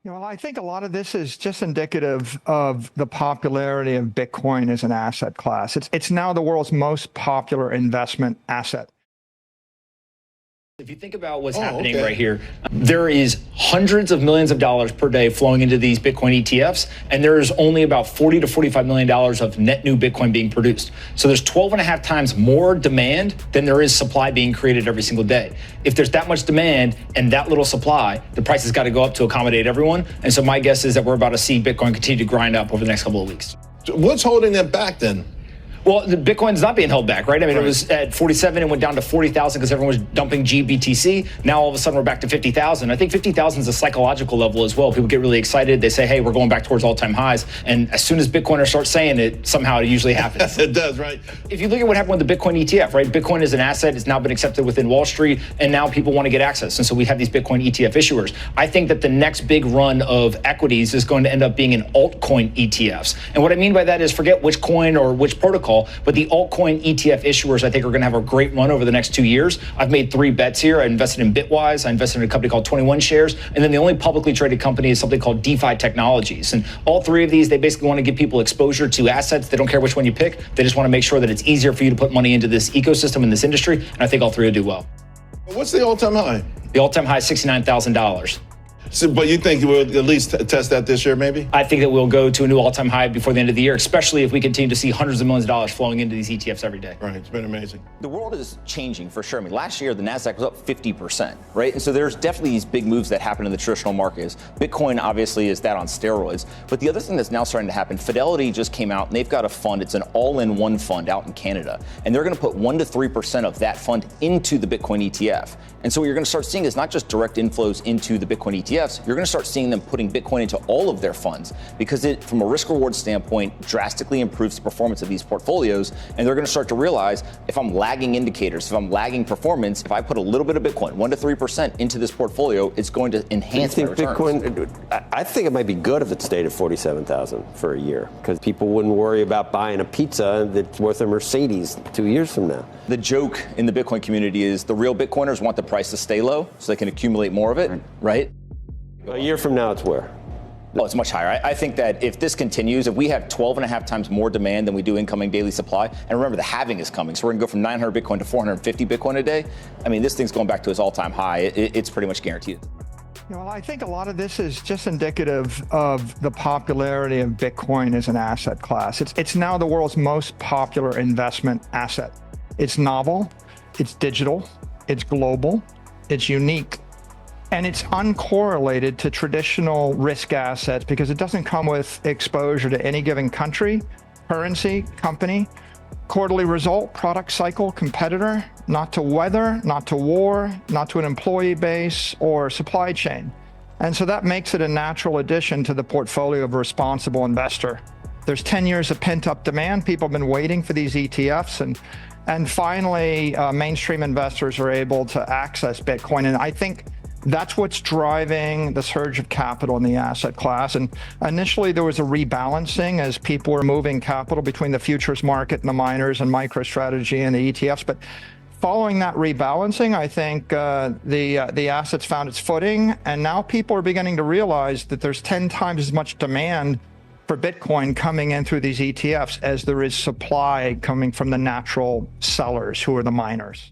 Well, I think a lot of this is just indicative of the popularity of Bitcoin as an asset class. It's now the world's most popular investment asset. If you think about what's happening right here, there is hundreds of millions of dollars per day flowing into these Bitcoin ETFs, and there's only about $40 to $45 million of net new Bitcoin being produced. So there's 12 and a half times more demand than there is supply being created every single day. If there's that much demand and that little supply, the price has got to go up to accommodate everyone. And so my guess is that we're about to see Bitcoin continue to grind up over the next couple of weeks. What's holding it back then? Well, the Bitcoin's not being held back, right? I mean, It was at 47 and went down to 40,000 because everyone was dumping GBTC. Now, all of a sudden, we're back to 50,000. I think 50,000 is a psychological level as well. People get really excited. They say, hey, we're going back towards all-time highs. And as soon as Bitcoiners start saying it, somehow it usually happens. It does, right? If you look at what happened with the Bitcoin ETF, right? Bitcoin is an asset. It's now been accepted within Wall Street. And now people want to get access. And so we have these Bitcoin ETF issuers. I think that the next big run of equities is going to end up being in altcoin ETFs. And what I mean by that is forget which coin or which protocol, but the altcoin ETF issuers, I think, are going to have a great run over the next 2 years. I've made 3 bets here. I invested in Bitwise. I invested in a company called 21 Shares. And then the only publicly traded company is something called DeFi Technologies. And all 3 of these, they basically want to give people exposure to assets. They don't care which one you pick. They just want to make sure that it's easier for you to put money into this ecosystem, in this industry. And I think all 3 will do well. What's the all-time high? The all-time high is $69,000. So, but you think we'll at least test that this year, maybe? I think that we'll go to a new all-time high before the end of the year, especially if we continue to see hundreds of millions of dollars flowing into these ETFs every day. Right, it's been amazing. The world is changing for sure. I mean, last year, the NASDAQ was up 50%, right? And so there's definitely these big moves that happen in the traditional markets. Bitcoin, obviously, is that on steroids. But the other thing that's now starting to happen, Fidelity just came out, and they've got a fund. It's an all-in-one fund out in Canada. And they're going to put 1% to 3% of that fund into the Bitcoin ETF. And so what you're going to start seeing is not just direct inflows into the Bitcoin ETFs. You're going to start seeing them putting Bitcoin into all of their funds because it, from a risk-reward standpoint, drastically improves the performance of these portfolios. And they're going to start to realize if I'm lagging indicators, if I'm lagging performance, if I put a little bit of Bitcoin, 1% to 3% into this portfolio, it's going to enhance my returns. Bitcoin, I think it might be good if it stayed at 47,000 for a year because people wouldn't worry about buying a pizza that's worth a Mercedes 2 years from now. The joke in the Bitcoin community is the real Bitcoiners want the price to stay low so they can accumulate more of it, right? A year from now, it's where? Oh, it's much higher. I think that if this continues, if we have 12 and a half times more demand than we do incoming daily supply, and remember the halving is coming, so we're going to go from 900 Bitcoin to 450 Bitcoin a day. I mean, this thing's going back to its all-time high. It's pretty much guaranteed. Well, I think a lot of this is just indicative of the popularity of Bitcoin as an asset class. It's now the world's most popular investment asset. It's novel, it's digital, it's global, it's unique, and it's uncorrelated to traditional risk assets because it doesn't come with exposure to any given country, currency, company, quarterly result, product cycle, competitor, not to weather, not to war, not to an employee base or supply chain. And so that makes it a natural addition to the portfolio of a responsible investor. There's 10 years of pent-up demand. People have been waiting for these ETFs, and finally, mainstream investors are able to access Bitcoin. And I think that's what's driving the surge of capital in the asset class. And initially, there was a rebalancing as people were moving capital between the futures market and the miners and MicroStrategy and the ETFs. But following that rebalancing, I think the assets found its footing. And now people are beginning to realize that there's 10 times as much demand for Bitcoin coming in through these ETFs as there is supply coming from the natural sellers who are the miners.